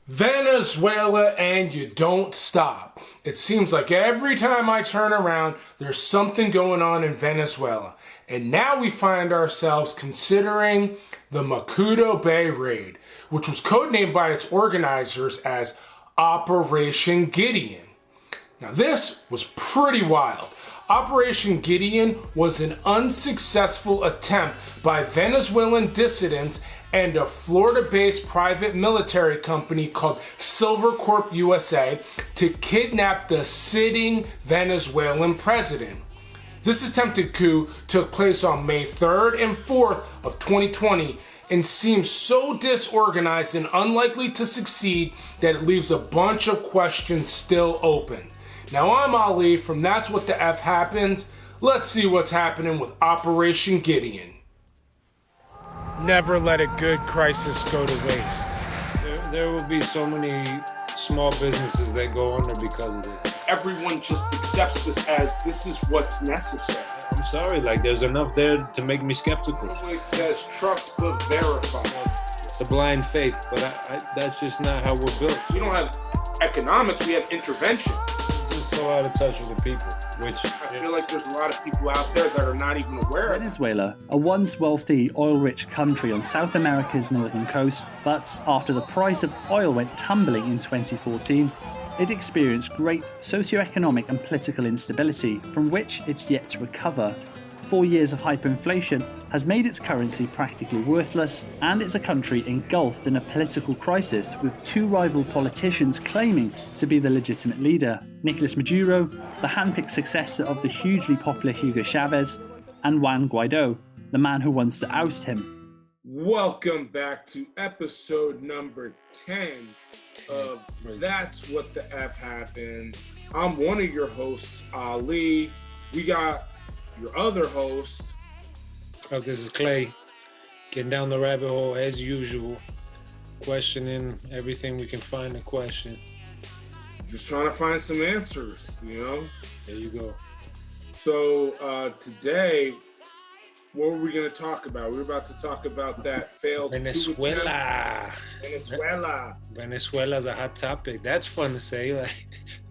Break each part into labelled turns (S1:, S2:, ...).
S1: Venezuela, and you don't stop. It seems like every time I turn around, there's something going on in Venezuela. And now we find ourselves considering the Macuto Bay raid, which was codenamed by its organizers as Operation Gideon. Now this was pretty wild. Operation Gideon was an unsuccessful attempt by Venezuelan dissidents and a Florida-based private military company called SilverCorp USA to kidnap the sitting Venezuelan president. This attempted coup took place on May 3rd and 4th of 2020 and seems so disorganized and unlikely to succeed that it leaves a bunch of questions still open. Now I'm Ali from That's What the F Happens. Let's see what's happening with Operation Gideon. Never let a good crisis go to waste.
S2: There will be so many small businesses that go under because of this.
S1: Everyone just accepts this is what's necessary.
S2: I'm sorry, there's enough there to make me skeptical.
S1: It always says trust but verify.
S2: It's a blind faith, but that's just not how we're built.
S1: We don't have economics, we have intervention.
S2: Just so out of touch with the people, which
S1: I feel like there's a lot of people out there that are not even aware of it.
S3: Venezuela, a once wealthy, oil-rich country on South America's northern coast, but after the price of oil went tumbling in 2014, it experienced great socio-economic and political instability from which it's yet to recover. 4 years of hyperinflation has made its currency practically worthless, and it's a country engulfed in a political crisis with two rival politicians claiming to be the legitimate leader: Nicolas Maduro, the hand-picked successor of the hugely popular Hugo Chavez, and Juan Guaido, the man who wants to oust him.
S1: Welcome back to episode number 10 of That's What the F Happens. I'm one of your hosts, Ali. We got your other host.
S2: Oh, this is Clay, getting down the rabbit hole as usual, questioning everything we can find to question.
S1: Just trying to find some answers, you know?
S2: There you go.
S1: So today, what were we going to talk about? We were about to talk about that failed
S2: Venezuela. Venezuela's a hot topic. That's fun to say,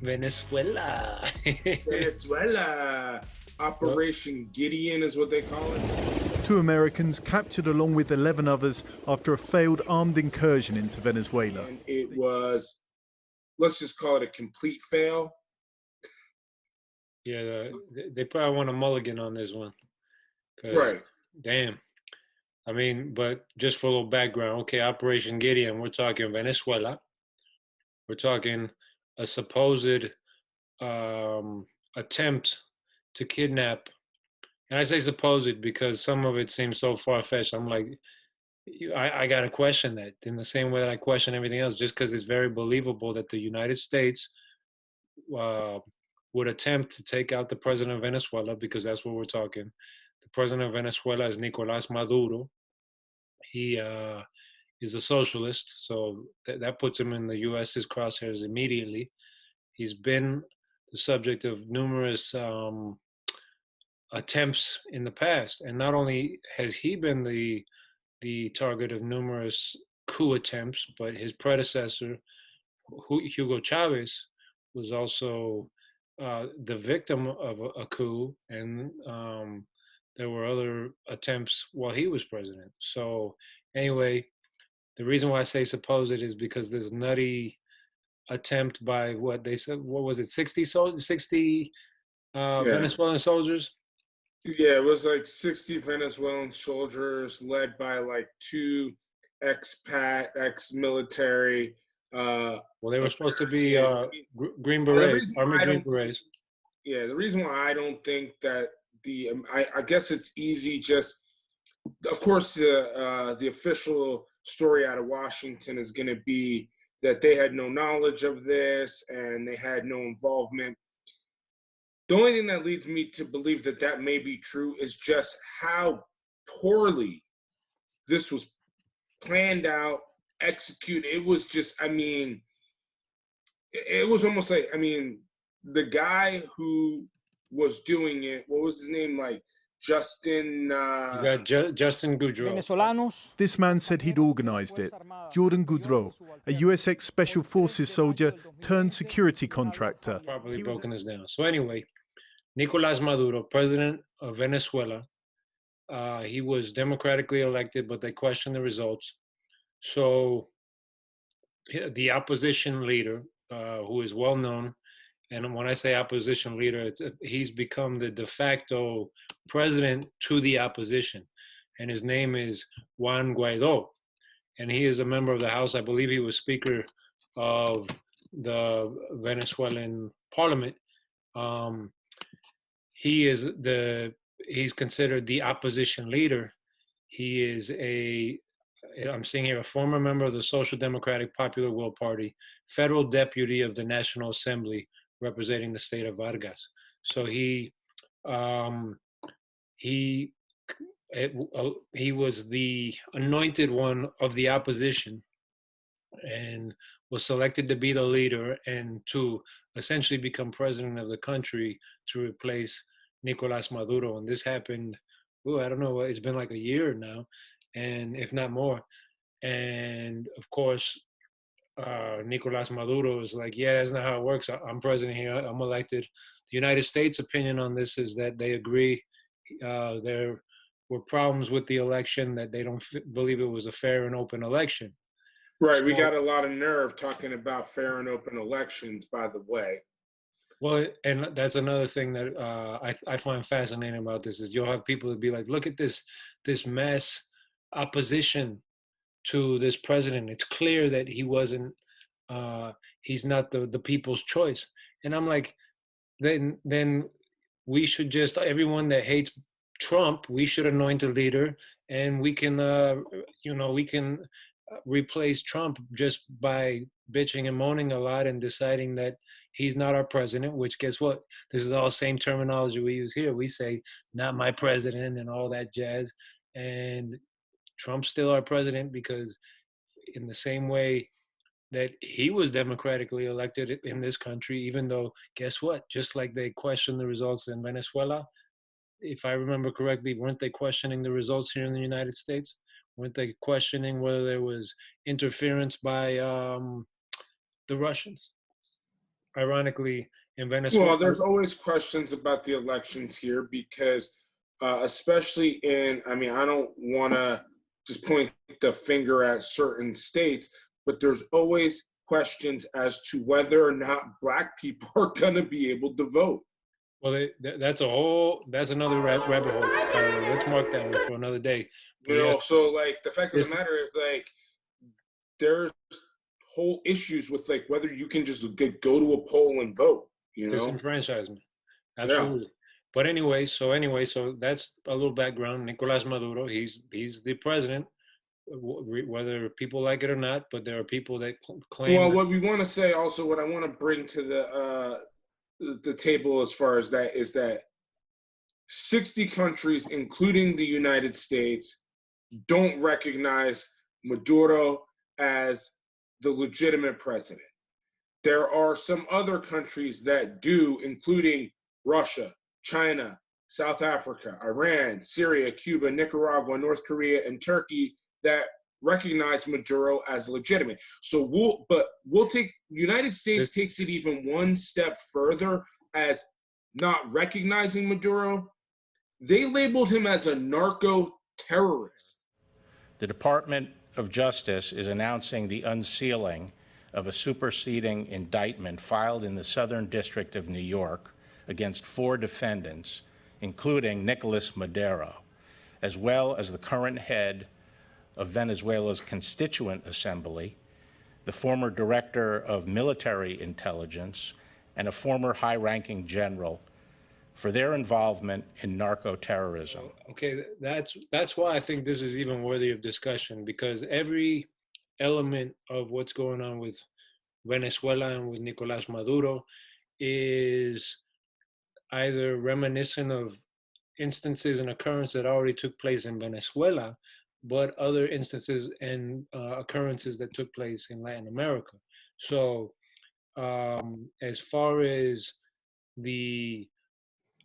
S2: Venezuela.
S1: Venezuela. Operation Gideon is what they call it.
S4: 2 Americans captured along with 11 others after a failed armed incursion into Venezuela.
S1: And it was, let's just call it a complete fail.
S2: Yeah, they probably want a mulligan on this one.
S1: Right.
S2: Damn. I mean, but just for a little background, okay, Operation Gideon, we're talking Venezuela. We're talking a supposed attempt to kidnap. And I say supposed because some of it seems so far-fetched. I'm like, I got to question that in the same way that I question everything else, just because it's very believable that the United States would attempt to take out the president of Venezuela, because that's what we're talking. The president of Venezuela is Nicolás Maduro. He is a socialist, so that puts him in the U.S.'s crosshairs immediately. He's been the subject of numerous attempts in the past, and not only has he been the target of numerous coup attempts, but his predecessor, Hugo Chavez, was also the victim of a coup, and there were other attempts while he was president. So anyway, the reason why I say supposed is because this nutty attempt by what they said, what was it, 60 Venezuelan soldiers?
S1: Yeah, it was like 60 Venezuelan soldiers led by like 2 expat, ex-military.
S2: Well, they were supposed to be Green Berets, Army Green Berets.
S1: Yeah, the reason why I don't think that I guess it's easy. Just, of course, the official story out of Washington is going to be that they had no knowledge of this and they had no involvement. The only thing that leads me to believe that that may be true is just how poorly this was planned out, executed. It was just, I mean, it was almost like, I mean, the guy who was doing it, what was his name? Like, Justin.
S2: You got Justin Goudreau.
S5: Venezolanos.
S4: This man said he'd organised it. Jordan Goudreau, a US Special Forces soldier turned security contractor.
S2: Properly broken this down. So anyway, Nicolás Maduro, president of Venezuela, he was democratically elected, but they questioned the results. So the opposition leader, who is well known, and when I say opposition leader, he's become the de facto president to the opposition, and his name is Juan Guaidó, and he is a member of the House. I believe he was Speaker of the Venezuelan Parliament. He's considered the opposition leader. He is I'm seeing here, a former member of the Social Democratic Popular Will Party, federal deputy of the National Assembly, representing the state of Vargas. So he was the anointed one of the opposition and was selected to be the leader and to essentially become president of the country to replace Nicolás Maduro. And this happened, I don't know, it's been like a year now, and if not more. And of course, Nicolás Maduro is like, yeah, that's not how it works. I'm president here. I'm elected. The United States' opinion on this is that they agree there were problems with the election, that they don't believe it was a fair and open election.
S1: Right. We got a lot of nerve talking about fair and open elections, by the way.
S2: Well, and that's another thing that I find fascinating about this is you'll have people that be like, look at this mass opposition to this president. It's clear that he wasn't, he's not the people's choice. And I'm like, then we should just, everyone that hates Trump, we should anoint a leader, and we can, we can replace Trump just by bitching and moaning a lot and deciding that he's not our president, which guess what? This is all same terminology we use here. We say, not my president and all that jazz. And Trump's still our president because in the same way that he was democratically elected in this country, even though, guess what? Just like they questioned the results in Venezuela, if I remember correctly, weren't they questioning the results here in the United States? Weren't they questioning whether there was interference by the Russians? Ironically, in Venezuela.
S1: Well, there's always questions about the elections here because, especially I don't want to just point the finger at certain states, but there's always questions as to whether or not Black people are going to be able to vote.
S2: Well, that's another rabbit hole. Let's mark that one for another day.
S1: So like the fact of the matter is like there's whole issues with like whether you can just go to a poll and vote,
S2: disenfranchisement. Absolutely. Yeah. But anyway, so that's a little background. Nicolás Maduro, he's the president, whether people like it or not, but there are people that claim.
S1: Well, what we want to say also, what I want to bring to the table as far as that is that 60 countries, including the United States, don't recognize Maduro as the legitimate president. There are some other countries that do, including Russia, China, South Africa, Iran, Syria, Cuba, Nicaragua, North Korea, and Turkey that recognize Maduro as legitimate. So United States takes it even one step further as not recognizing Maduro. They labeled him as a narco-terrorist.
S6: The Department of Justice is announcing the unsealing of a superseding indictment filed in the Southern District of New York against 4 defendants, including Nicolás Maduro, as well as the current head of Venezuela's Constituent Assembly, the former director of military intelligence, and a former high-ranking general for their involvement in narco-terrorism.
S2: Okay, that's why I think this is even worthy of discussion, because every element of what's going on with Venezuela and with Nicolás Maduro is either reminiscent of instances and occurrences that already took place in Venezuela, but other instances and occurrences that took place in Latin America. So as far as the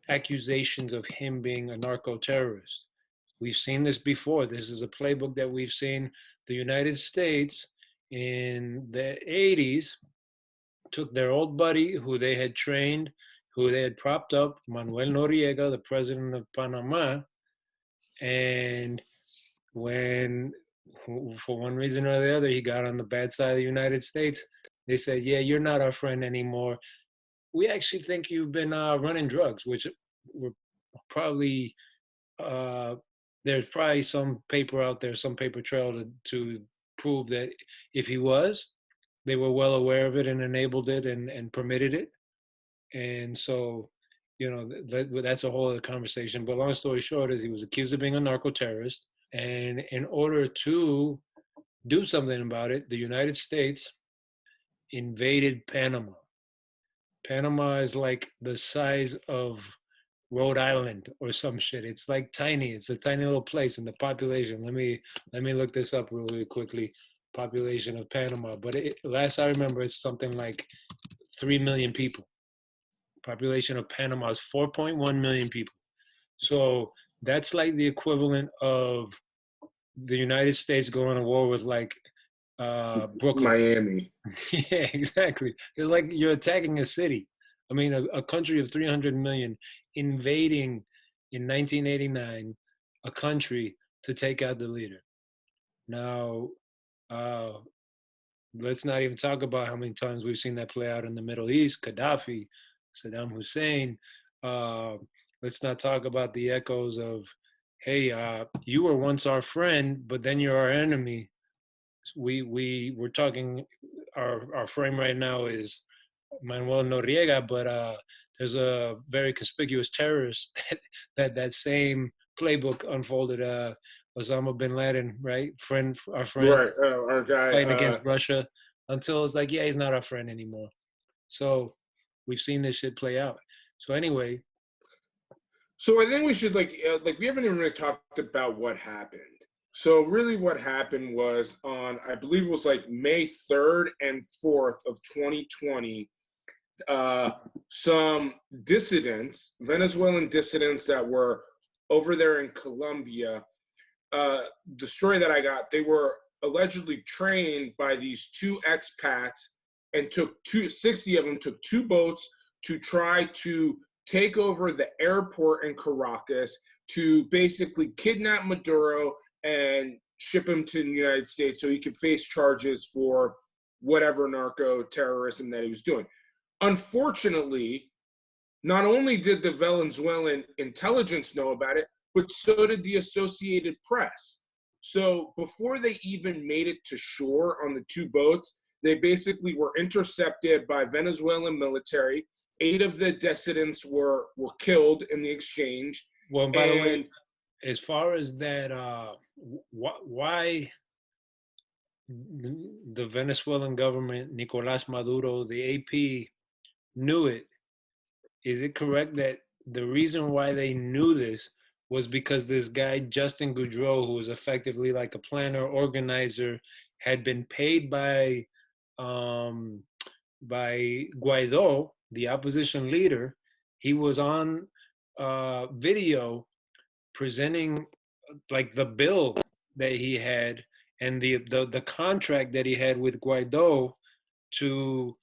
S2: accusations of him being a narco-terrorist. We've seen this before. This is a playbook that we've seen. The United States in the 80s took their old buddy who they had trained, who they had propped up, Manuel Noriega, the president of Panama, and when, for one reason or the other, he got on the bad side of the United States, they said, yeah, you're not our friend anymore. We actually think you've been running drugs, which were probably, there's probably some paper out there, some paper trail to prove that if he was, they were well aware of it and enabled it and permitted it. And so, you know, that's a whole other conversation. But long story short is he was accused of being a narco-terrorist. And in order to do something about it, the United States invaded Panama. Panama is like the size of Rhode Island or some shit. It's like tiny. It's a tiny little place, and the population. Let me look this up really quickly. Population of Panama, but last I remember, it's something like 3 million people. Population of Panama is 4.1 million people. So that's like the equivalent of the United States going to war with like Brooklyn.
S1: Miami.
S2: Yeah, exactly. It's like you're attacking a city. I mean, a country of 300 million invading in 1989 a country to take out the leader. Now, let's not even talk about how many times we've seen that play out in the Middle East, Gaddafi, Saddam Hussein. Let's not talk about the echoes of, hey, you were once our friend, but then you're our enemy. We're talking, our frame right now is Manuel Noriega, but there's a very conspicuous terrorist that same playbook unfolded. Osama bin Laden, right? Our friend,
S1: Right, our guy
S2: fighting against Russia, until it's like, yeah, he's not our friend anymore. So we've seen this shit play out. So anyway.
S1: So I think we should like we haven't even really talked about what happened. So really what happened was on, I believe it was like May 3rd and 4th of 2020, some dissidents, Venezuelan dissidents that were over there in Colombia, the story that I got, they were allegedly trained by these two expats and 60 of them took 2 boats to try to take over the airport in Caracas to basically kidnap Maduro and ship him to the United States so he could face charges for whatever narco-terrorism that he was doing. Unfortunately, not only did the Venezuelan intelligence know about it, but so did the Associated Press. So before they even made it to shore on the 2 boats, they basically were intercepted by Venezuelan military. 8 of the dissidents were killed in the exchange.
S2: Well, by the way, as far as that, why the Venezuelan government, Nicolás Maduro, the AP knew it, is it correct that the reason why they knew this was because this guy, Justin Goudreau, who was effectively like a planner, organizer, had been paid by Guaido, the opposition leader? He was on video presenting like the bill that he had and the contract that he had with Guaido to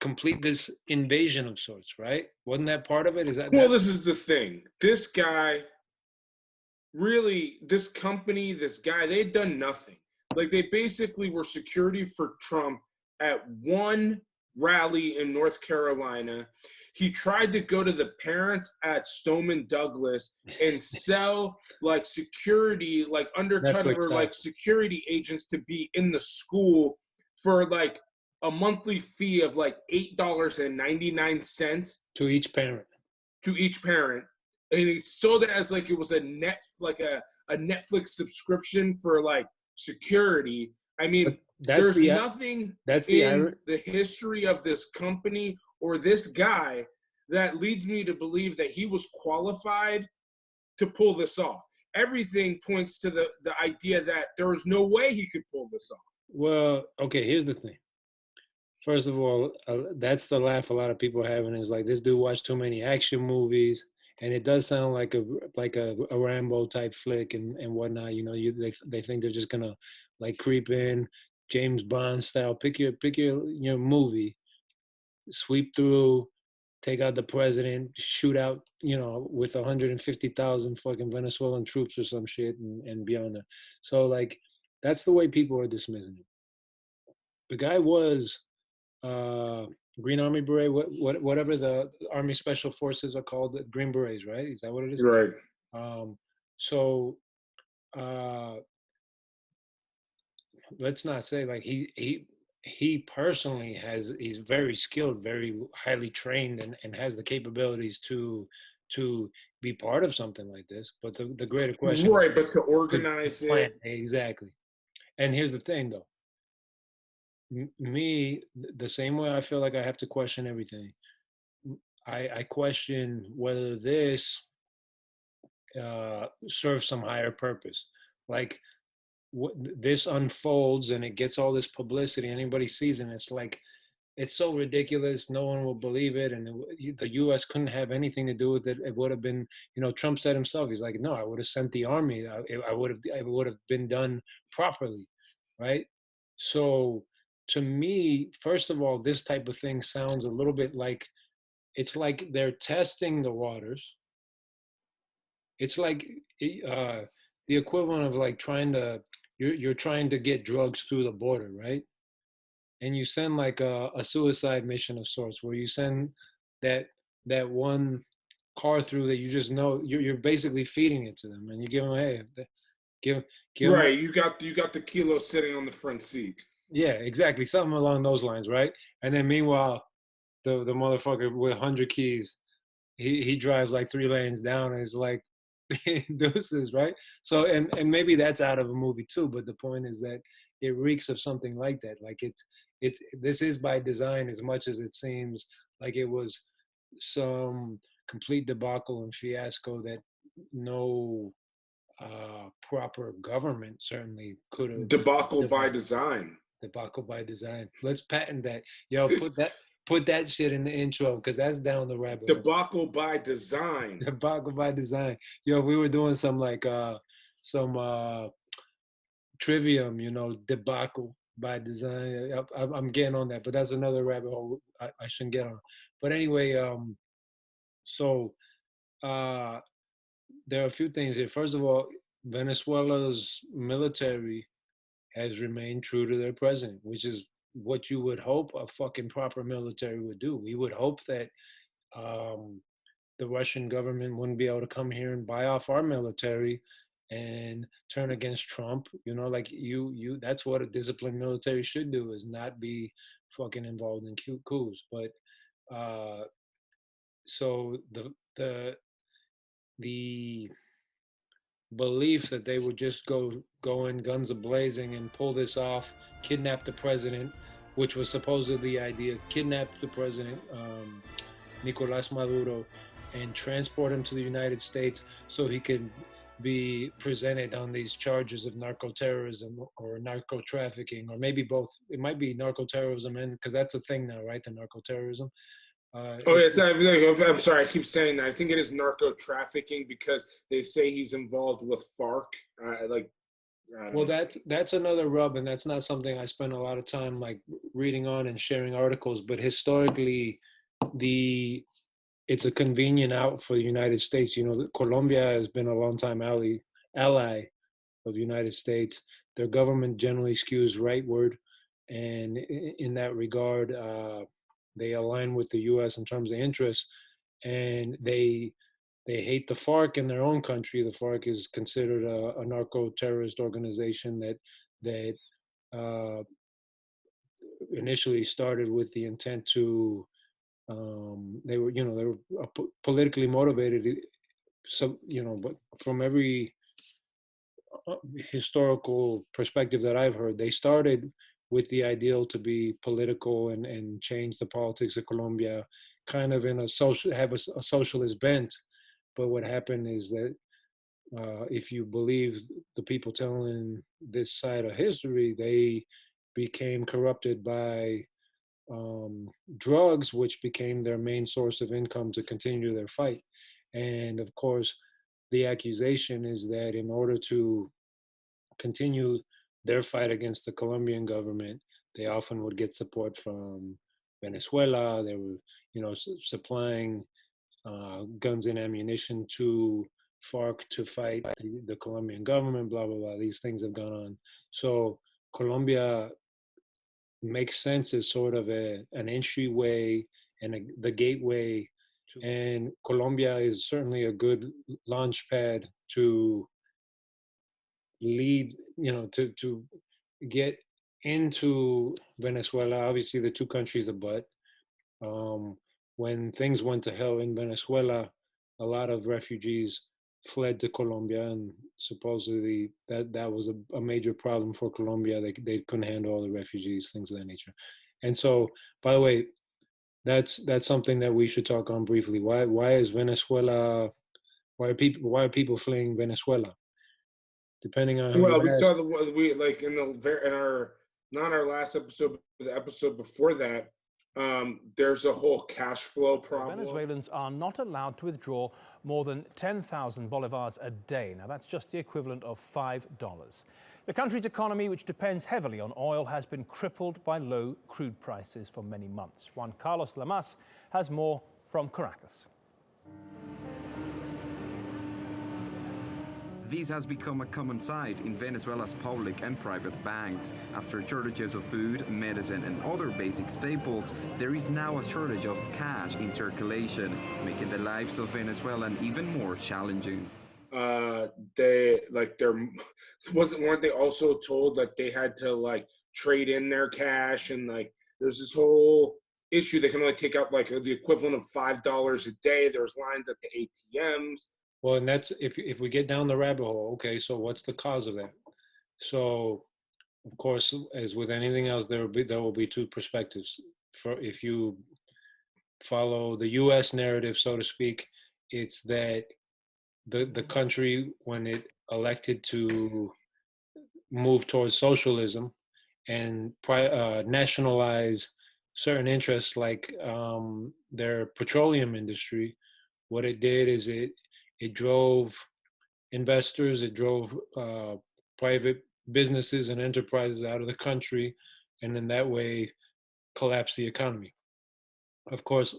S2: complete this invasion of sorts, right? Wasn't that part of it? Is that?
S1: Well, this is the thing. This guy, really, this company, this guy, they'd done nothing. Like, they basically were security for Trump at one rally in North Carolina. He tried to go to the parents at Stoneman Douglas and sell like security, like undercover, like security agents to be in the school for like a monthly fee of like $8.99
S2: to each parent.
S1: To each parent, and he sold it as like it was a Netflix subscription for like security. I mean, there's nothing in the history of this company or this guy that leads me to believe that he was qualified to pull this off. Everything points to the idea that there was no way he could pull this off.
S2: Well, okay, here's the thing. First of all, that's the laugh a lot of people are having is like, this dude watched too many action movies. and it does sound like a Rambo type flick and whatnot. You know, they think they're just gonna like creep in, James Bond style. Pick your movie, sweep through, take out the president, shoot out, you know, with 150,000 fucking Venezuelan troops or some shit, and beyond that. So like, that's the way people are dismissing it. The guy was uh, Green Army Beret, whatever the Army Special Forces are called, the Green Berets, right? Is that what it is?
S1: Right.
S2: Um, so uh, let's not say like he personally he's very skilled, very highly trained, and has the capabilities to be part of something like this. But the greater question,
S1: Right, but to
S2: could
S1: organize
S2: plan
S1: it.
S2: exactly. And here's the thing, though. Me, the same way I feel like I have to question everything. I question whether this serves some higher purpose. Like this unfolds and it gets all this publicity. Anybody sees it, and it's like it's so ridiculous. No one will believe it, and the U.S. couldn't have anything to do with it. It would have been, you know, Trump said himself. He's like, no, I would have sent the army. I would have. It would have been done properly, right? So, to me, first of all, this type of thing sounds a little bit like it's like they're testing the waters. It's like uh, the equivalent of like trying to you're trying to get drugs through the border, right? And you send like a suicide mission of sorts, where you send that one car through that you just know you're basically feeding it to them, and you give them, hey, give them,
S1: Right, you got the kilo sitting on the front seat.
S2: yeah, exactly, something along those lines, right? And then meanwhile, the motherfucker with 100 keys, he drives like 3 lanes down, and it's like deuces, right? So and maybe that's out of a movie too, but the point is that it reeks of something like that. Like it's this is by design as much as it seems like it was some complete debacle and fiasco that no proper government certainly could have
S1: Debacle by
S2: devised.
S1: design.
S2: Debacle by design. Let's patent that. Yo, put that shit in the intro, because that's down the rabbit hole.
S1: Debacle by design.
S2: Debacle by design. Yo, we were doing some like some trivium, you know, debacle by design. I'm getting on that, but that's another rabbit hole I shouldn't get on. But anyway, so uh, there are a few things here. First of all, Venezuela's military has remained true to their president, which is what you would hope a fucking proper military would do. We would hope that um, the Russian government wouldn't be able to come here and buy off our military and turn against Trump. You know, like that's what a disciplined military should do, is not be fucking involved in coups. But uh, so the belief that they would just go in guns a-blazing and pull this off, kidnap the president, which was supposedly the idea, kidnap the president, Nicolas Maduro, and transport him to the United States so he could be presented on these charges of narco-terrorism or narco-trafficking, or maybe both. It might be narco-terrorism, and because that's a thing now, right? The narco-terrorism.
S1: Oh, yes, I'm sorry, I keep saying that. I think it is narco trafficking because they say he's involved with FARC.
S2: Well, that's another rub, and that's not something I spend a lot of time like reading on and sharing articles. But historically, it's a convenient out for the United States. You know, Colombia has been a long time ally of the United States. Their government generally skews rightward, and in that regard, they align with the U.S. in terms of interests, and they hate the FARC in their own country. The FARC is considered a narco-terrorist organization that initially started with the intent to they were politically motivated. So but from every historical perspective that I've heard, they started with the ideal to be political and change the politics of Colombia, kind of in a socialist bent. But what happened is that if you believe the people telling this side of history, they became corrupted by drugs, which became their main source of income to continue their fight. And of course, the accusation is that in order to continue their fight against the Colombian government, they often would get support from Venezuela. They were, supplying guns and ammunition to FARC to fight the Colombian government, blah, blah, blah. These things have gone on. So Colombia makes sense as sort of an entryway and the gateway. And Colombia is certainly a good launch pad to lead, to get into Venezuela. Obviously, the two countries are butt. When things went to hell in Venezuela, a lot of refugees fled to Colombia, and supposedly that was a major problem for Colombia. They couldn't handle all the refugees, things of that nature. And so, by the way, that's something that we should talk on briefly. Why is Venezuela? Why are people fleeing Venezuela? Depending on
S1: well, we saw we like in our not our last episode, but the episode before that. There's a whole cash flow problem.
S5: Venezuelans are not allowed to withdraw more than 10,000 bolivars a day. Now, that's just the equivalent of $5. The country's economy, which depends heavily on oil, has been crippled by low crude prices for many months. Juan Carlos Lamas has more from Caracas.
S7: This has become a common sight in Venezuela's public and private banks. After shortages of food, medicine, and other basic staples, there is now a shortage of cash in circulation, making the lives of Venezuelans even more challenging.
S1: Weren't they also told that they had to trade in their cash, and there's this whole issue they can only take out the equivalent of $5 a day. There's lines at the ATMs.
S2: Well, and that's if we get down the rabbit hole, okay, so what's the cause of that? So, of course, as with anything else, there will be two perspectives. If you follow the U.S. narrative, so to speak, it's that the country, when it elected to move towards socialism and nationalize certain interests like their petroleum industry, what it did is it drove investors, it drove private businesses and enterprises out of the country, and in that way collapsed the economy. Of course,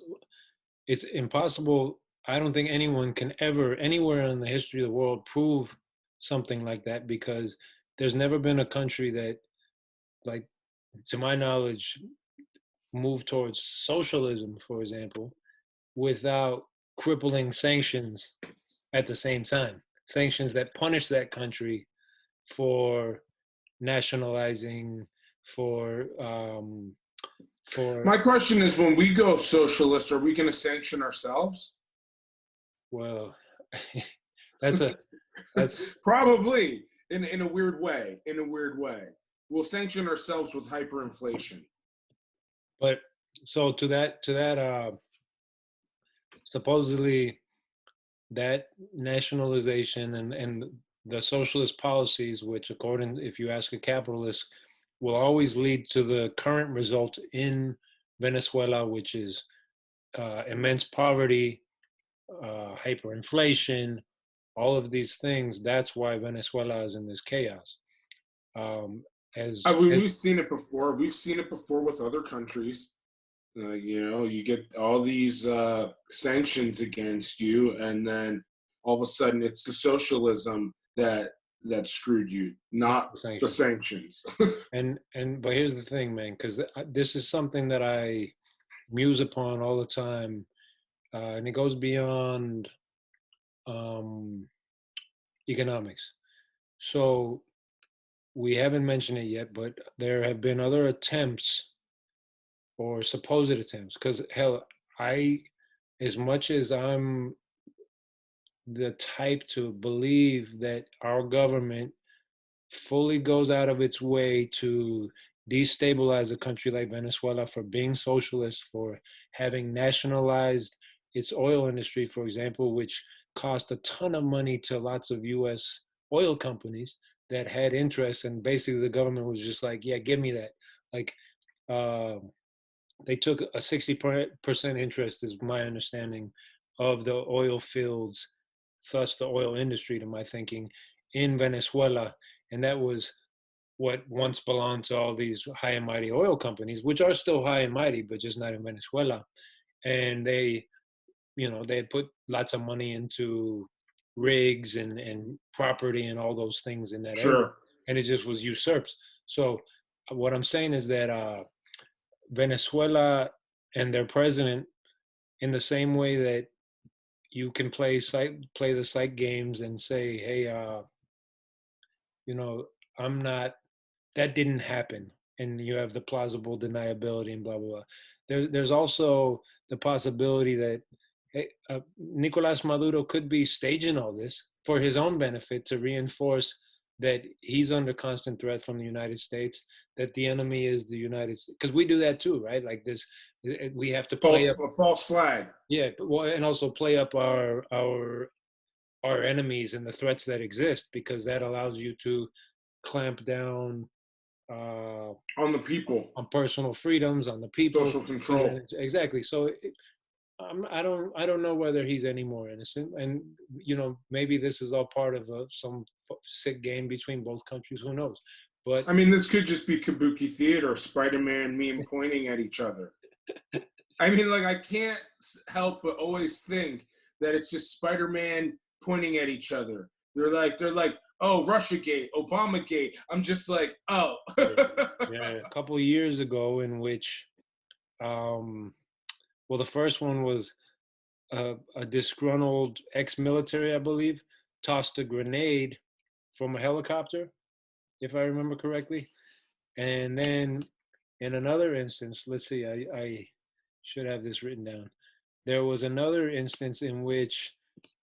S2: it's impossible. I don't think anyone can ever, anywhere in the history of the world, prove something like that, because there's never been a country that, to my knowledge, moved towards socialism, for example, without crippling sanctions at the same time. Sanctions that punish that country for nationalizing, for
S1: My question is, when we go socialist, are we going to sanction ourselves?
S2: Well, that's
S1: probably in a weird way. We'll sanction ourselves with hyperinflation.
S2: But so to that supposedly that nationalization and the socialist policies, which if you ask a capitalist, will always lead to the current result in Venezuela, which is immense poverty, hyperinflation, all of these things. That's why Venezuela is in this chaos.
S1: We've seen it before. We've seen it before with other countries. You get all these sanctions against you, and then all of a sudden it's the socialism that screwed you, not the sanctions.
S2: But here's the thing, man, because this is something that I muse upon all the time, and it goes beyond economics. So we haven't mentioned it yet, but there have been other attempts, or supposed attempts, because hell, as much as I'm the type to believe that our government fully goes out of its way to destabilize a country like Venezuela for being socialist, for having nationalized its oil industry, for example, which cost a ton of money to lots of US oil companies that had interest, and basically the government was just like, yeah, give me that. They took a 60% interest, is my understanding, of the oil fields, thus the oil industry, to my thinking, in Venezuela. And that was what once belonged to all these high and mighty oil companies, which are still high and mighty, but just not in Venezuela. And they, they had put lots of money into rigs and property and all those things in that area, and it just was usurped. So what I'm saying is that Venezuela and their president, in the same way that you can play the psych games and say, hey, I'm not, that didn't happen, and you have the plausible deniability and blah blah blah. There's also the possibility that Nicolas Maduro could be staging all this for his own benefit, to reinforce that he's under constant threat from the United States, that the enemy is the United States. Because we do that too, right? Like this, we have to play
S1: a false flag.
S2: Yeah, and also play up our enemies and the threats that exist, because that allows you to clamp down
S1: on the people,
S2: on personal freedoms, on the people,
S1: social control.
S2: Exactly. So I don't know whether he's any more innocent, and maybe this is all part of some sick game between both countries. Who knows? But
S1: I mean, this could just be kabuki theater, Spider-Man meme pointing at each other. I mean, like, I can't help but always think that it's just Spider-Man pointing at each other. They're like, oh, Russiagate, Obamagate. I'm just like, oh.
S2: Yeah, a couple of years ago, in which, well, the first one was a disgruntled ex-military, I believe, tossed a grenade from a helicopter, if I remember correctly. And then in another instance, let's see, I should have this written down. There was another instance in which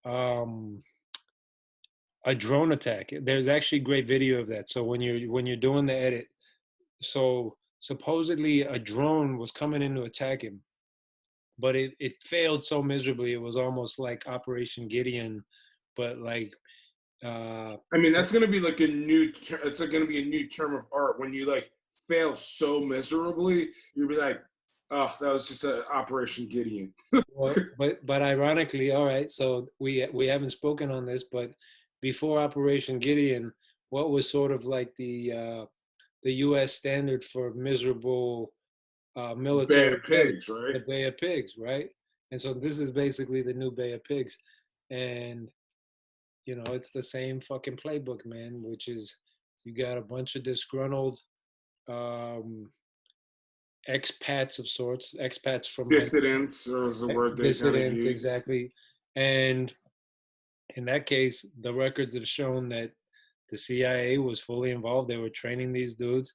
S2: a drone attack. There's actually great video of that. So when you're doing the edit, so supposedly a drone was coming in to attack him, but it failed so miserably. It was almost like Operation Gideon, but like.
S1: I mean, that's gonna be like a new. It's like gonna be a new term of art. When you like fail so miserably, you'll be like, oh, that was just an Operation Gideon.
S2: Well, but ironically, all right. So we haven't spoken on this, but before Operation Gideon, what was sort of like the U.S. standard for miserable military?
S1: Bay of Pigs, right?
S2: The Bay of Pigs, right? And so this is basically the new Bay of Pigs, and it's the same fucking playbook, man. Which is, you got a bunch of disgruntled expats of sorts, expats from
S1: dissidents, or is the word they
S2: dissidents, exactly. And in that case, the records have shown that the CIA was fully involved. They were training these dudes.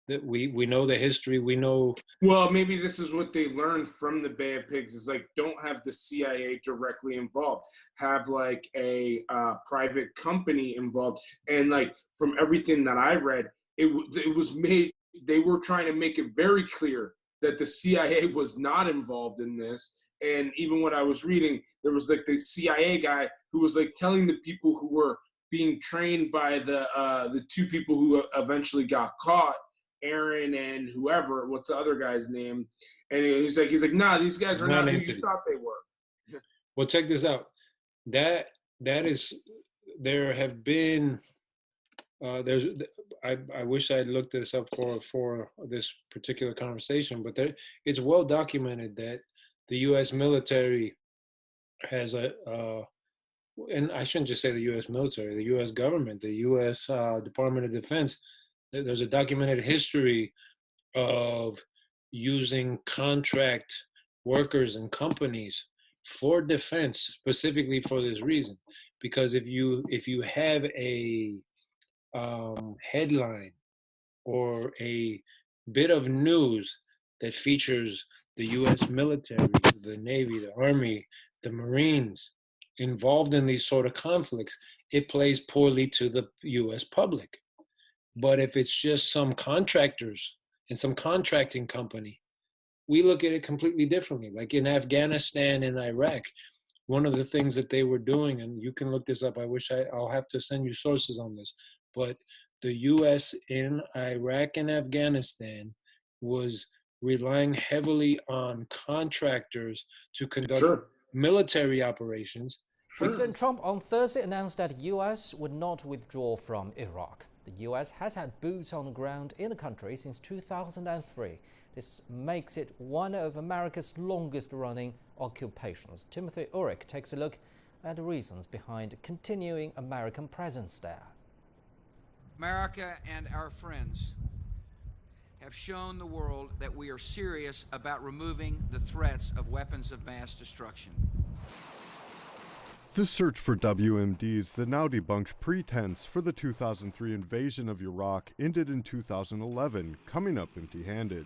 S2: That we know the history. We know.
S1: Well, maybe this is what they learned from the Bay of Pigs, is like, don't have the CIA directly involved. Have like a private company involved. And like, from everything that I read, it was made. They were trying to make it very clear that the CIA was not involved in this. And even when I was reading, there was like the CIA guy who was like telling the people who were being trained by the two people who eventually got caught, Aaron and whoever, what's the other guy's name? And he's like, nah, these guys are not who you thought they were.
S2: Well, check this out. That is, there have been, I wish I had looked this up for this particular conversation, but it's well documented that the U.S. military has and I shouldn't just say the U.S. military, the U.S. government, the U.S. Department of Defense. There's a documented history of using contract workers and companies for defense, specifically for this reason. Because if you have a headline or a bit of news that features the U.S. military, the Navy, the Army, the Marines involved in these sort of conflicts, it plays poorly to the U.S. public. But if it's just some contractors and some contracting company, we look at it completely differently. Like in Afghanistan and Iraq, one of the things that they were doing, and you can look this up, I'll have to send you sources on this, but the U.S. in Iraq and Afghanistan was relying heavily on contractors to conduct military operations.
S8: President Trump on Thursday announced that the U.S. would not withdraw from Iraq. The U.S. has had boots on the ground in the country since 2003. This makes it one of America's longest-running occupations. Timothy Ulrich takes a look at the reasons behind continuing American presence there.
S9: America and our friends have shown the world that we are serious about removing the threats of weapons of mass destruction.
S10: The search for WMDs that now debunked pretense for the 2003 invasion of Iraq ended in 2011, coming up empty-handed.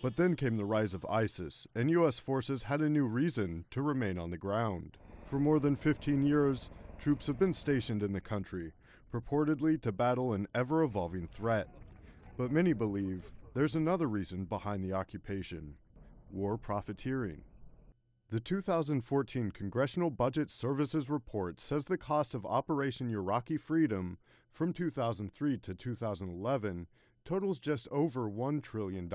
S10: But then came the rise of ISIS, and U.S. forces had a new reason to remain on the ground. For more than 15 years, troops have been stationed in the country, purportedly to battle an ever-evolving threat. But many believe there's another reason behind the occupation: war profiteering. The 2014 Congressional Budget Services Report says the cost of Operation Iraqi Freedom from 2003 to 2011 totals just over $1 trillion.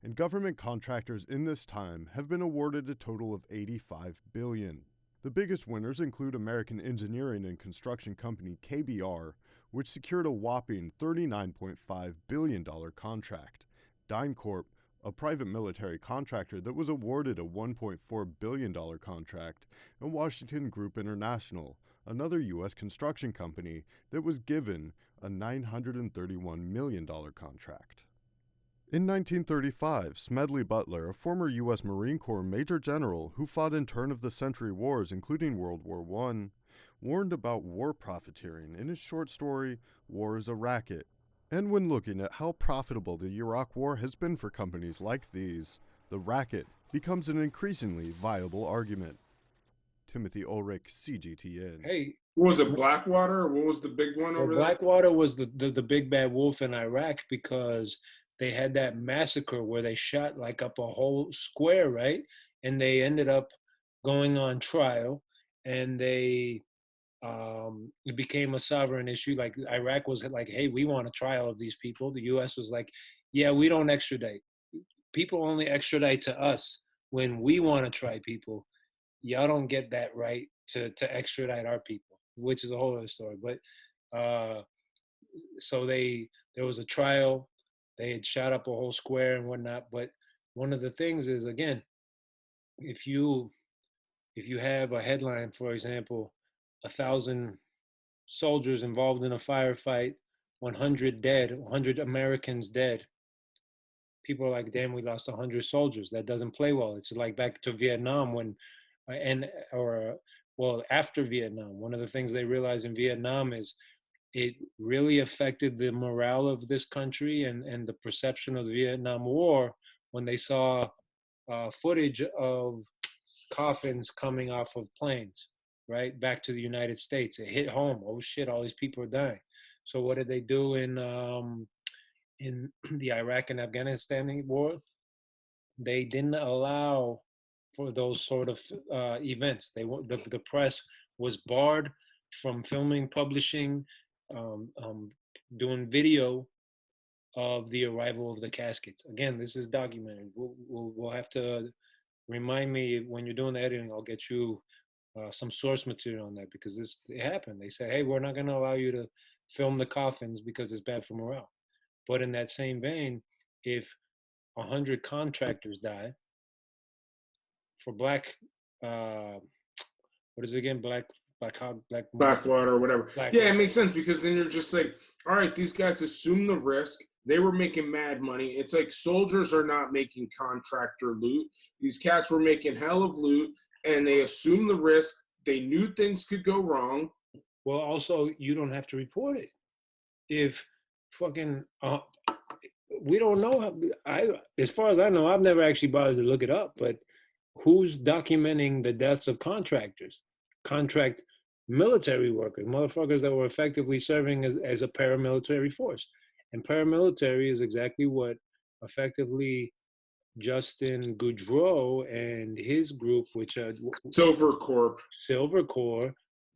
S10: And government contractors in this time have been awarded a total of $85 billion. The biggest winners include American engineering and construction company KBR, which secured a whopping $39.5 billion contract. DynCorp, a private military contractor that was awarded a $1.4 billion contract, and Washington Group International, another U.S. construction company that was given a $931 million contract. In 1935, Smedley Butler, a former U.S. Marine Corps Major General who fought in turn-of-the-century wars including World War I, warned about war profiteering in his short story, War is a Racket. And when looking at how profitable the Iraq War has been for companies like these, the racket becomes an increasingly viable argument. Timothy Ulrich, CGTN.
S2: Hey,
S1: What was it, Blackwater? What was the big one over there?
S2: Blackwater was the big bad wolf in Iraq because they had that massacre where they shot like up a whole square, right? And they ended up going on trial, and it became a sovereign issue. Like Iraq was like, hey, we want a trial of these people. The U.S. was like, yeah, we don't extradite. People only extradite to us when we want to try people. Y'all don't get that right to extradite our people, which is a whole other story. But so there was a trial. They had shot up a whole square and whatnot. But one of the things is, again, if you have a headline, for example, 1,000 soldiers involved in a firefight, 100 dead, 100 Americans dead. People are like, damn, we lost 100 soldiers. That doesn't play well. It's like back to Vietnam after Vietnam. One of the things they realized in Vietnam is it really affected the morale of this country and the perception of the Vietnam War when they saw footage of coffins coming off of planes, right, back to the United States. It hit home. Oh shit, all these people are dying. So what did they do in the Iraq and Afghanistan war? They didn't allow for those sort of events. The press was barred from filming, publishing, doing video of the arrival of the caskets. Again, this is documented. We'll have to remind me when you're doing the editing. I'll get you some source material on that, because it happened. They said, hey, we're not going to allow you to film the coffins because it's bad for morale. But in that same vein, if 100 contractors die for what is it again?
S1: Blackwater or whatever.
S2: Blackwater.
S1: Yeah, it makes sense, because then you're just like, all right, these guys assume the risk. They were making mad money. It's like soldiers are not making contractor loot. These cats were making hell of loot, and they assumed the risk. They knew things could go wrong.
S2: Well, also, you don't have to report it. If fucking, we don't know. As far as I know, I've never actually bothered to look it up, but who's documenting the deaths of contractors? Contract military workers, motherfuckers that were effectively serving as a paramilitary force. And paramilitary is exactly what effectively Justin Goudreau and his group, which
S1: SilverCorp.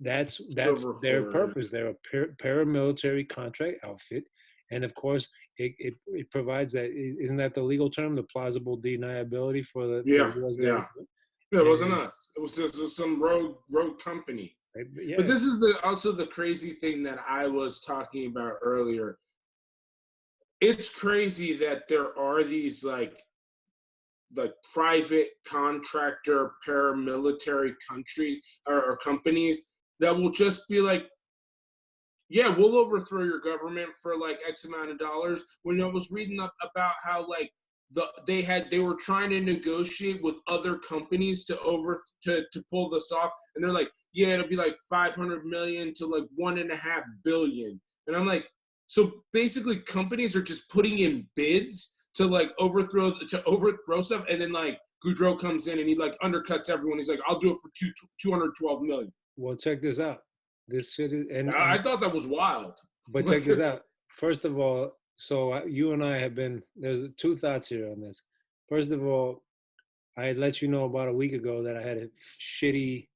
S2: That's their purpose. They're a paramilitary contract outfit, and of course, it provides that. Isn't that the legal term? The plausible deniability for the U.S. government.
S1: Yeah, it wasn't us. It was just some rogue company.
S2: Yeah.
S1: But this is also the crazy thing that I was talking about earlier. It's crazy that there are these like private contractor paramilitary countries or companies that will just be like, yeah, we'll overthrow your government for like X amount of dollars. When I was reading up about how like they were trying to negotiate with other companies to pull this off, and they're like, yeah, it'll be like 500 million to like 1.5 billion, and I'm like, so basically companies are just putting in bids to like overthrow stuff, and then like Goudreau comes in and he like undercuts everyone. He's like, I'll do it for 212 million.
S2: Well, check this out. This shit is, and
S1: I thought that was wild.
S2: But check this out. First of all, so you and I have been, there's two thoughts here on this. First of all, I had let you know about a week ago that I had a shitty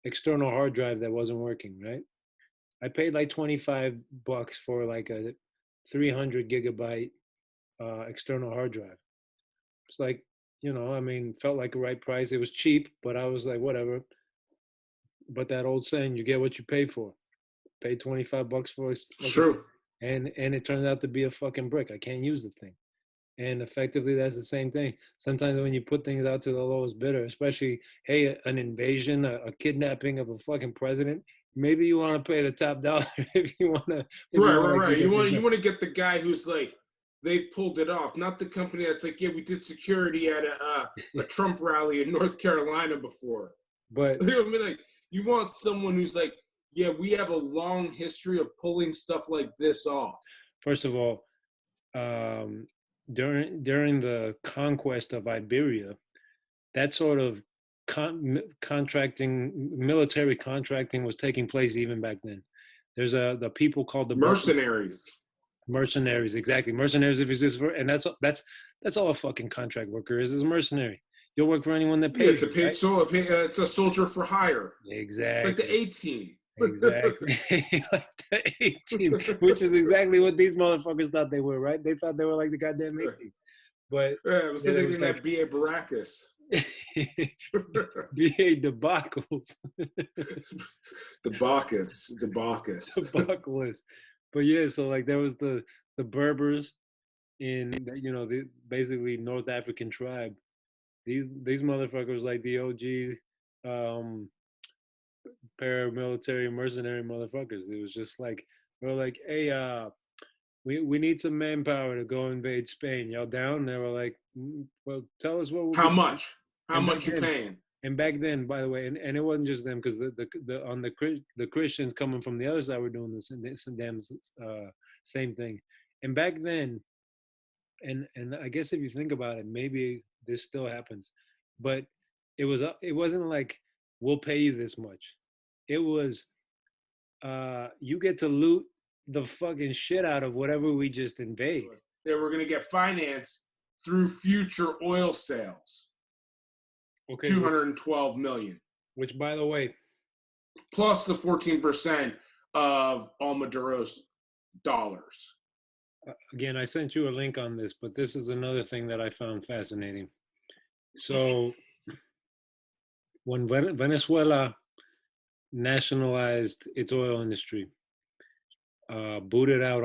S2: external hard drive that wasn't working, right? I paid like $25 for like a 300 gigabyte external hard drive. It's like, I mean, felt like the right price. It was cheap, but I was like, whatever. But that old saying, you get what you pay for. Paid $25 for it.
S1: True.
S2: And it turned out to be a fucking brick. I can't use the thing. And effectively, that's the same thing. Sometimes when you put things out to the lowest bidder, especially, hey, an invasion, a kidnapping of a fucking president, maybe you want to pay the top dollar if you want to.
S1: Right. You want to get the guy who's like, they pulled it off, not the company that's like, yeah, we did security at a Trump rally in North Carolina before.
S2: But
S1: I mean, like, you want someone who's like, yeah, we have a long history of pulling stuff like this off.
S2: First of all, during the conquest of Iberia, that sort of military contracting was taking place even back then. There's the people called the
S1: mercenaries.
S2: Mercenaries, exactly. Mercenaries, if it's and that's all a fucking contract worker is a mercenary. You'll work for anyone that pays.
S1: Yeah, it's a paid soldier. It's a soldier for hire.
S2: Exactly.
S1: It's like the A-team.
S2: Exactly. Like the A-team, which is exactly what these motherfuckers thought they were, right? They thought they were like the goddamn A-team. But
S1: yeah, it was they didn't have B.A. Baracus.
S2: B.A. Debacles.
S1: Debacles.
S2: But yeah, so like there was the Berbers in the basically North African tribe. These motherfuckers like the OG paramilitary mercenary motherfuckers. It was just like we're like, hey, we need some manpower to go invade Spain. Y'all down? And they were like, well, tell us what.
S1: How much? How much you paying?
S2: And back then, by the way, and it wasn't just them, because the Christians coming from the other side were doing the same thing. And back then, and I guess if you think about it, maybe this still happens, but it wasn't like we'll pay you this much. It was you get to loot the fucking shit out of whatever we just invade.
S1: Yeah, we're gonna get financed through future oil sales. Okay, 212 million.
S2: Which, by the way,
S1: plus the 14% of all Maduro's dollars.
S2: Again, I sent you a link on this, but this is another thing that I found fascinating. So, when Venezuela nationalized its oil industry, booted out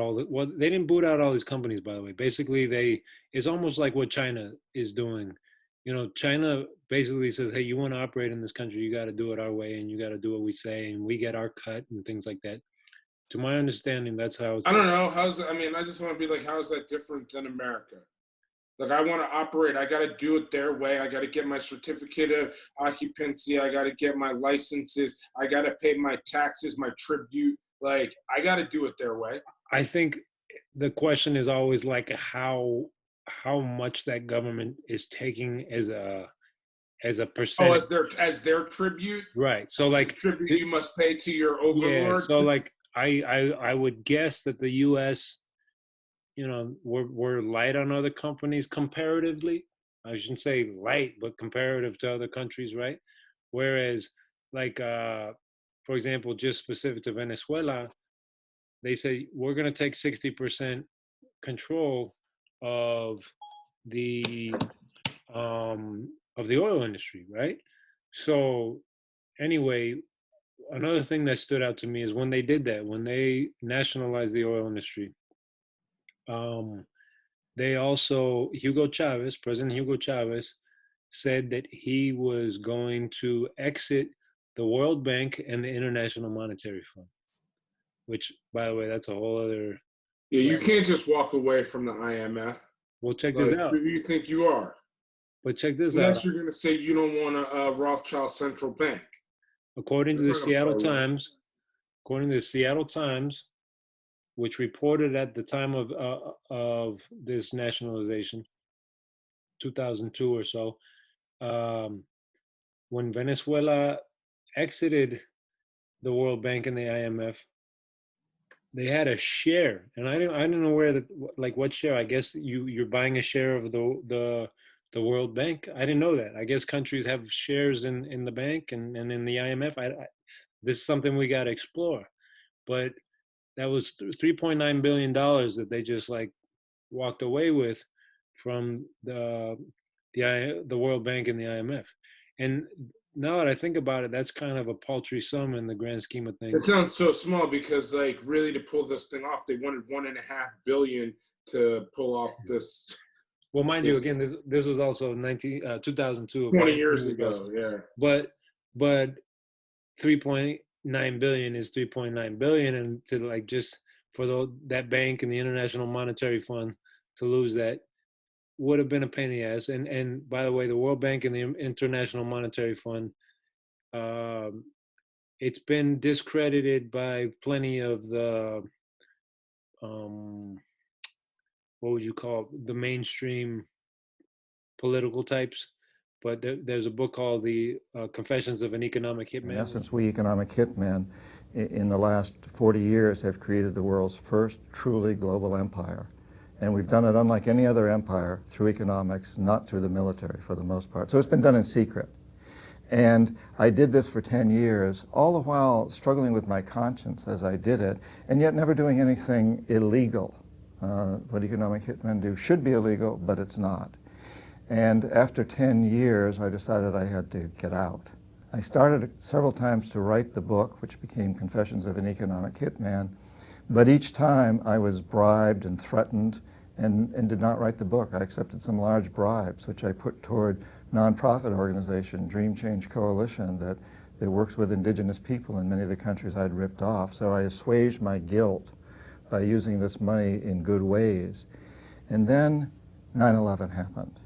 S2: they didn't boot out all these companies, by the way. Basically, it's almost like what China is doing. China basically says, hey, you want to operate in this country, you got to do it our way, and you got to do what we say, and we get our cut and things like that. To my understanding, that's how.
S1: I don't know. I just want to be like, how is that different than America? Like, I want to operate. I got to do it their way. I got to get my certificate of occupancy. I got to get my licenses. I got to pay my taxes, my tribute. Like, I got to do it their way.
S2: I think the question is always like how much that government is taking as a percentage.
S1: Oh, as their tribute?
S2: Right. So like
S1: the tribute you must pay to your overlord.
S2: Yeah, so like I would guess that the US, we're light on other companies comparatively. I shouldn't say light, but comparative to other countries, right? Whereas like for example, just specific to Venezuela, they say we're going to take 60% control of the oil industry, right? So anyway, another thing that stood out to me is when they did that, when they nationalized the oil industry, they also, President Hugo Chavez, said that he was going to exit the World Bank and the International Monetary Fund, which, by the way, that's a whole other.
S1: Yeah, you can't just walk away from the IMF.
S2: Well, check this out.
S1: Who do you think you are?
S2: But check this
S1: Unless
S2: out.
S1: you're going to say you don't want a Rothschild central bank.
S2: According to the Seattle Times, which reported at the time of this nationalization, 2002 or so, when Venezuela exited the World Bank and the IMF, they had a share, and I didn't know what share. I guess you're buying a share of the World Bank. I didn't know that. I guess countries have shares in the bank and in the IMF. This is something we got to explore. But that was $3.9 billion that they just like walked away with from the World Bank and the IMF. And now that I think about it, that's kind of a paltry sum in the grand scheme of things.
S1: It sounds so small because, like, really to pull this thing off, they wanted $1.5 billion to pull off this.
S2: Well, mind you, again, this was also 2002.
S1: 20 years ago, yeah.
S2: But 3.9 billion is 3.9 billion, and to like just for that bank and the International Monetary Fund to lose that would have been a pain in the ass. And by the way, the World Bank and the International Monetary Fund, it's been discredited by plenty of the what would you call the mainstream political types. But there's a book called The Confessions of an Economic Hitman.
S11: In essence, we economic hitmen in the last 40 years have created the world's first truly global empire. And we've done it unlike any other empire through economics, not through the military for the most part. So it's been done in secret. And I did this for 10 years, all the while struggling with my conscience as I did it, and yet never doing anything illegal. What economic hitmen do should be illegal, but it's not. And after 10 years, I decided I had to get out. I started several times to write the book, which became Confessions of an Economic Hitman, but each time I was bribed and threatened and did not write the book. I accepted some large bribes, which I put toward nonprofit organization, Dream Change Coalition, that works with indigenous people in many of the countries I'd ripped off. So I assuaged my guilt by using this money in good ways. And then 9/11 happened.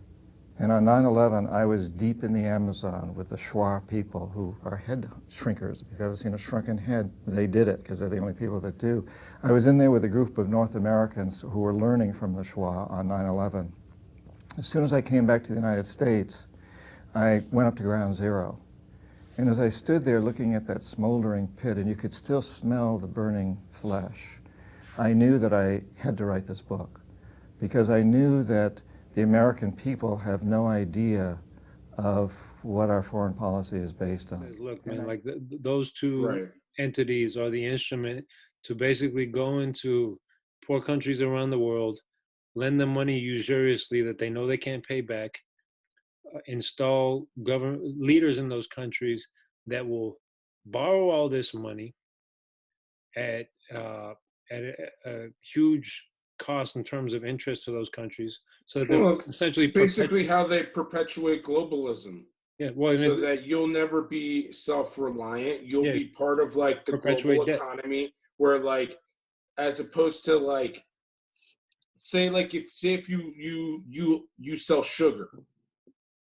S11: And on 9/11, I was deep in the Amazon with the Shuar people who are head shrinkers. If you've ever seen a shrunken head, they did it because they're the only people that do. I was in there with a group of North Americans who were learning from the Shuar on 9/11. As soon as I came back to the United States, I went up to ground zero. And as I stood there looking at that smoldering pit, and you could still smell the burning flesh, I knew that I had to write this book, because I knew that the American people have no idea of what our foreign policy is based on.
S2: Look, man, like those two entities are the instrument to basically go into poor countries around the world, lend them money usuriously that they know they can't pay back, install government leaders in those countries that will borrow all this money at a huge cost in terms of interest to those countries, so that they're essentially
S1: basically how they perpetuate globalism.
S2: Yeah, well,
S1: so that you'll never be self-reliant. You'll be part of like the global economy, where like, as opposed to like, say like if you sell sugar,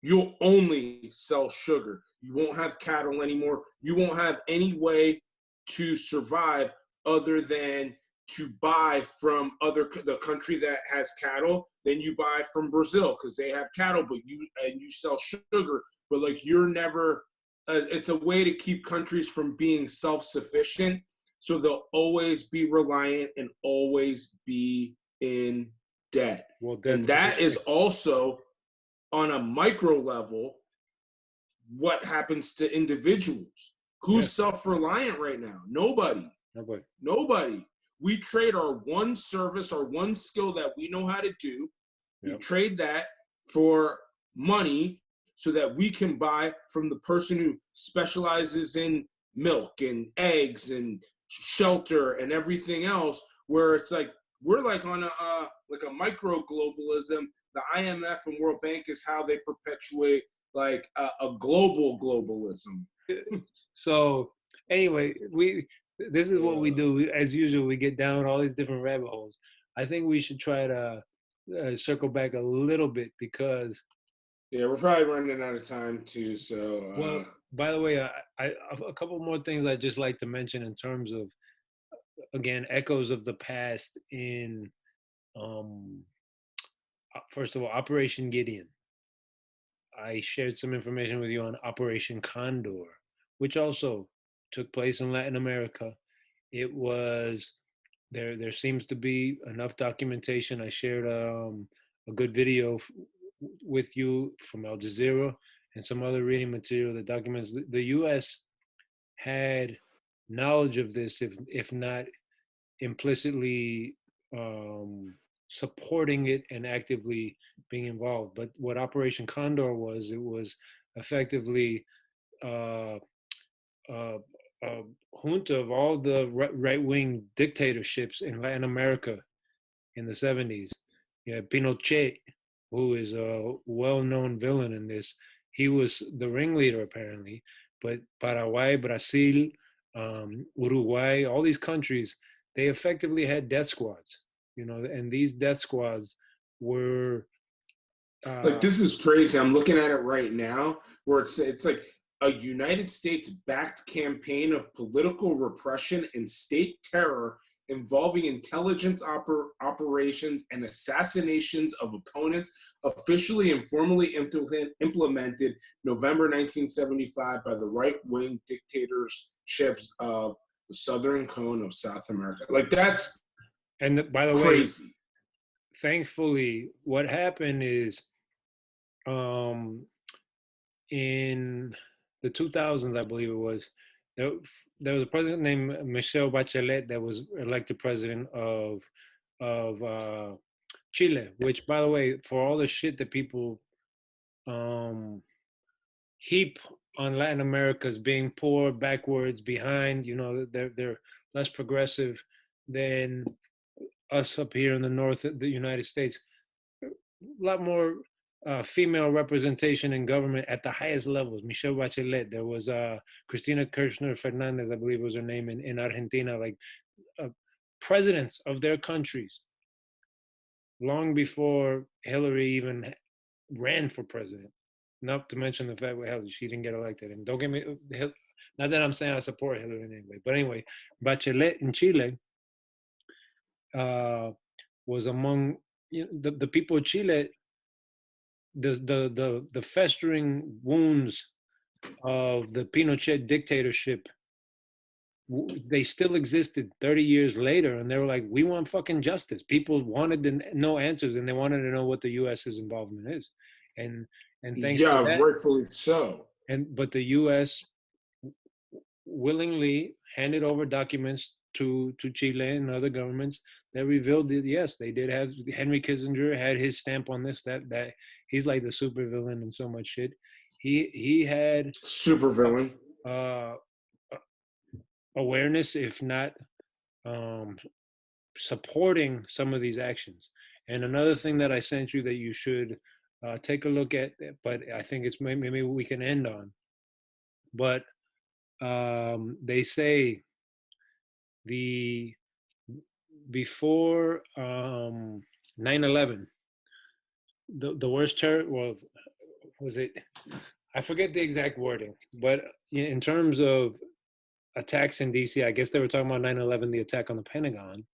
S1: you'll only sell sugar. You won't have cattle anymore. You won't have any way to survive other than to buy from the country that has cattle. Then you buy from Brazil because they have cattle, but you sell sugar, but like you're never, it's a way to keep countries from being self-sufficient. So they'll always be reliant and always be in debt.
S2: Well,
S1: and that is also on a micro level what happens to individuals. Who's self-reliant right now? Nobody. We trade our one service, our one skill that we know how to do. We trade that for money so that we can buy from the person who specializes in milk and eggs and shelter and everything else, where it's like we're like on a micro globalism. The IMF and World Bank is how they perpetuate like a global globalism.
S2: So anyway, this is what we do. As usual, we get down all these different rabbit holes. I think we should try to circle back a little bit because
S1: we're probably running out of time too. So
S2: well, by the way, I a couple more things I'd just like to mention in terms of, again, echoes of the past in first of all, Operation Gideon. I shared some information with you on Operation Condor, which also took place in Latin America. It was there seems to be enough documentation. I shared a good video with you from Al Jazeera and some other reading material that documents the U.S. had knowledge of this, if not implicitly supporting it and actively being involved. But what Operation Condor was, it was effectively a junta of all the right-wing dictatorships in Latin America in the 70s. You had Pinochet, who is a well-known villain in this. He was the ringleader, apparently. But Paraguay, Brazil, Uruguay, all these countries, they effectively had death squads, and these death squads were
S1: like, this is crazy. I'm looking at it right now, where it's like a United States-backed campaign of political repression and state terror involving intelligence operations and assassinations of opponents, officially and formally implemented November 1975 by the right-wing dictatorships of the Southern Cone of South America. Like, that's
S2: by the
S1: crazy.
S2: Way, thankfully, what happened is in the 2000s, I believe it was, there was a president named Michelle Bachelet that was elected president of Chile, which, by the way, for all the shit that people heap on Latin America as being poor, backwards, behind, they're less progressive than us up here in the north of the United States. A lot more female representation in government at the highest levels. Michelle Bachelet, there was Cristina Kirchner Fernandez, I believe was her name, in Argentina, like presidents of their countries, long before Hillary even ran for president. Not to mention the fact that she didn't get elected. And don't get me, not that I'm saying I support Hillary in any way, but anyway, Bachelet in Chile was among the people of Chile. The festering wounds of the Pinochet dictatorship, they still existed 30 years later, and they were like, we want fucking justice. People wanted to know answers, and they wanted to know what the U.S.'s involvement is, and thanks to that,
S1: rightfully so.
S2: But the U.S. willingly handed over documents to Chile and other governments that revealed that, yes, they did have, Henry Kissinger had his stamp on this, that he's like the supervillain and so much shit. He had
S1: supervillain
S2: awareness, if not supporting some of these actions. And another thing that I sent you that you should take a look at, but I think it's maybe we can end on. But they say before 9/11, the worst terror, well, was it? I forget the exact wording, but in terms of attacks in DC, I guess they were talking about 9/11, the attack on the Pentagon.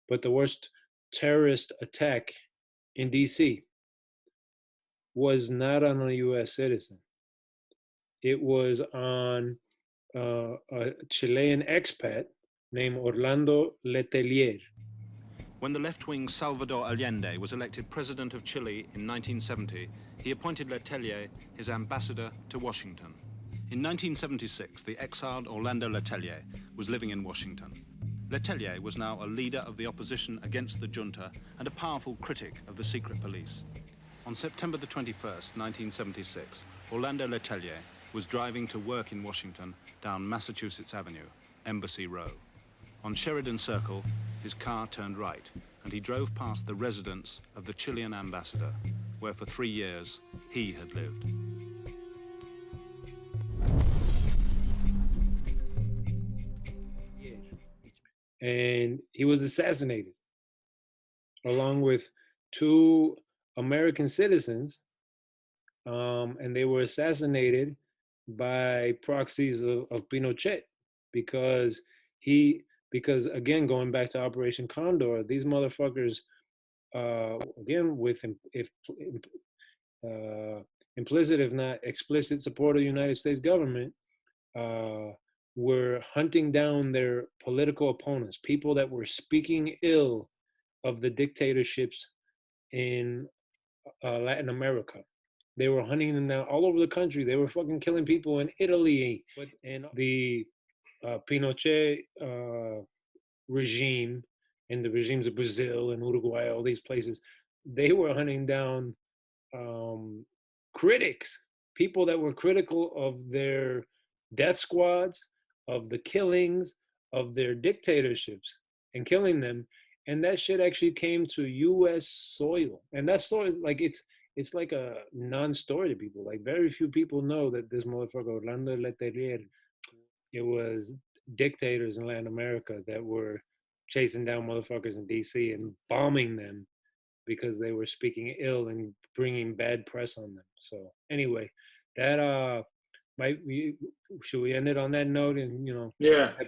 S2: But the worst terrorist attack in DC was not on a U.S. citizen. It was on a Chilean expat named Orlando Letelier.
S12: When the left-wing Salvador Allende was elected president of Chile in 1970, he appointed Letelier his ambassador to Washington. In 1976, the exiled Orlando Letelier was living in Washington. Letelier was now a leader of the opposition against the junta and a powerful critic of the secret police. On September the 21st, 1976, Orlando Letelier was driving to work in Washington down Massachusetts Avenue, Embassy Row. On Sheridan Circle, his car turned right, and he drove past the residence of the Chilean ambassador, where for 3 years he had lived.
S2: And he was assassinated, along with 2 American citizens, and they were assassinated by proxies of Pinochet, because again, going back to Operation Condor, these motherfuckers, again, with implicit, if not explicit, support of the United States government, were hunting down their political opponents, people that were speaking ill of the dictatorships in Latin America. They were hunting them down all over the country. They were fucking killing people in Italy. And the Pinochet regime, and the regimes of Brazil and Uruguay, all these places, they were hunting down critics, people that were critical of their death squads, of the killings, of their dictatorships, and killing them. And that shit actually came to U.S. soil. And that story, like, it's like a non-story to people. Like, very few people know that this motherfucker, Orlando Letelier, it was dictators in Latin America that were chasing down motherfuckers in D.C. and bombing them because they were speaking ill and bringing bad press on them. So anyway, that should we end it on that note? And
S1: yeah. I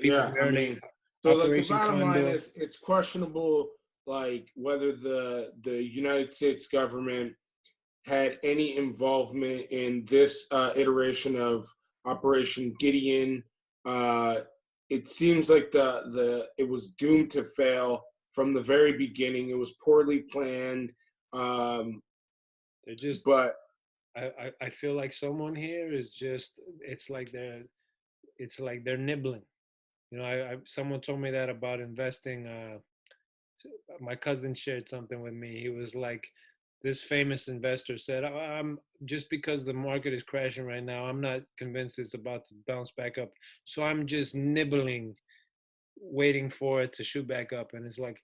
S1: mean, so like the bottom line is, it's questionable, like whether the United States government had any involvement in this iteration of Operation Gideon. It seems like it was doomed to fail from the very beginning. It was poorly planned. But
S2: I feel like someone here is just, it's like they're nibbling. Someone told me that about investing. My cousin shared something with me. He was like, this famous investor said, I'm just because the market is crashing right now, I'm not convinced it's about to bounce back up. So I'm just nibbling, waiting for it to shoot back up. And it's like,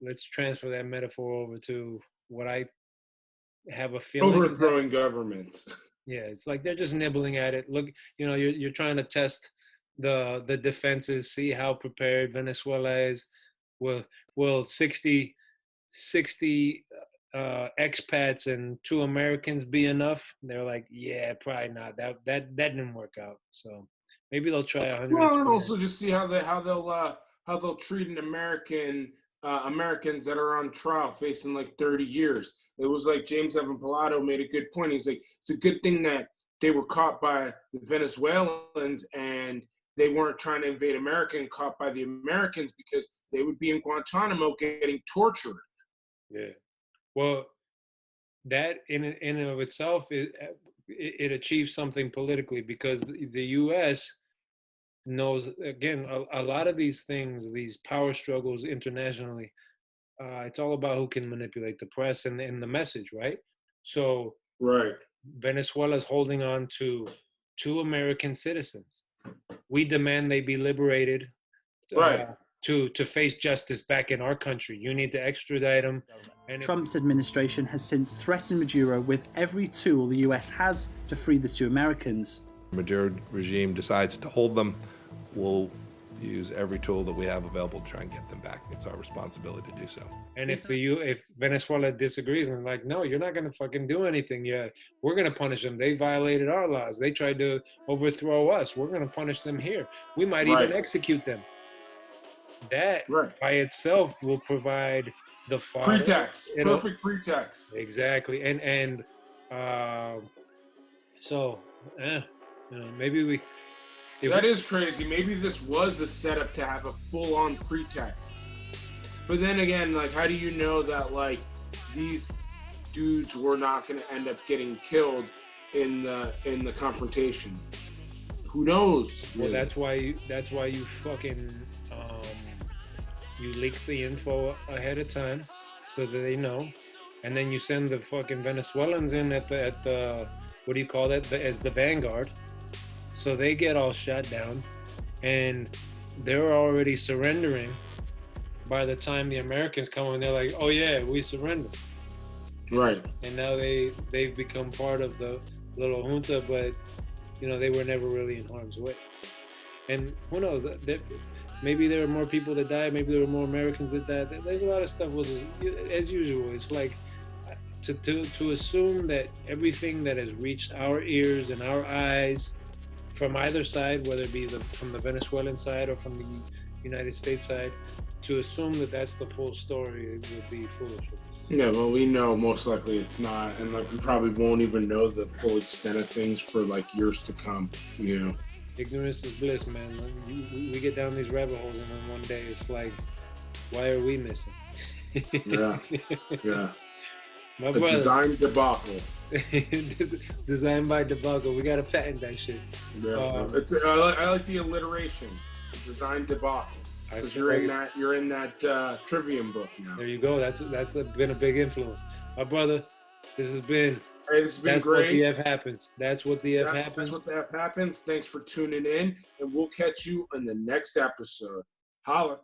S2: let's transfer that metaphor over to what I have a feeling.
S1: Overthrowing governments.
S2: Yeah, it's like they're just nibbling at it. Look, you're trying to test the defenses, see how prepared Venezuela is. Will 60 expats and 2 Americans be enough? They're like, yeah, probably not. That didn't work out. So maybe they'll try 100.
S1: Well, and also just see how they'll treat an Americans that are on trial facing like 30 years. It was like James Evan Pilato made a good point. He's like, it's a good thing that they were caught by the Venezuelans and they weren't trying to invade America and caught by the Americans, because they would be in Guantanamo getting tortured.
S2: Yeah. Well, that in and of itself, it achieves something politically, because the U.S. knows, again, a lot of these things, these power struggles internationally, it's all about who can manipulate the press and the message, right? So
S1: right,
S2: Venezuela's holding on to 2 American citizens. We demand they be liberated.
S1: Right.
S2: To face justice back in our country. You need to extradite them. And
S3: Trump's administration has since threatened Maduro with every tool the US has to free the 2 Americans.
S13: The Maduro regime decides to hold them, we'll use every tool that we have available to try and get them back. It's our responsibility to do so.
S2: And if Venezuela disagrees and like, no, you're not going to fucking do anything yet, we're going to punish them. They violated our laws. They tried to overthrow us. We're going to punish them here. We might even execute them. That by itself will provide the
S1: pretext, perfect pretext.
S2: Exactly. And maybe
S1: that is crazy. Maybe this was a setup to have a full-on pretext. But then again, like, how do you know that like these dudes were not going to end up getting killed in the confrontation? Who knows?
S2: Well, that's why you fucking you leak the info ahead of time so that they know. and then you send the fucking Venezuelans in at the what do you call that, as the vanguard, so they get all shot down, and they're already surrendering by the time the Americans come in. They're like, oh yeah, we surrender.
S1: Right.
S2: And now they've become part of the little junta, but you know, they were never really in harm's way. And who knows, maybe there were more people that died, maybe there were more Americans that died. There's a lot of stuff, as usual. It's like to assume that everything that has reached our ears and our eyes from either side, whether it be from the Venezuelan side or from the United States side, to assume that that's the full story would be foolish.
S1: Yeah, well, we know most likely it's not, and like we probably won't even know the full extent of things for like years to come. You know,
S2: ignorance is bliss, man. We get down these rabbit holes, and then one day it's like, why are we missing?
S1: Yeah, yeah.
S2: My
S1: a
S2: brother,
S1: design debacle.
S2: Designed by Debacle. We gotta patent that shit.
S1: Yeah, I like the alliteration. Design debacle. Because you're in that Trivium book now.
S2: There you go. That's been a big influence. My brother, this has been
S1: great.
S2: What the F happens. That's what the F happens.
S1: That's what the F happens. Thanks for tuning in, and we'll catch you in the next episode. Holla.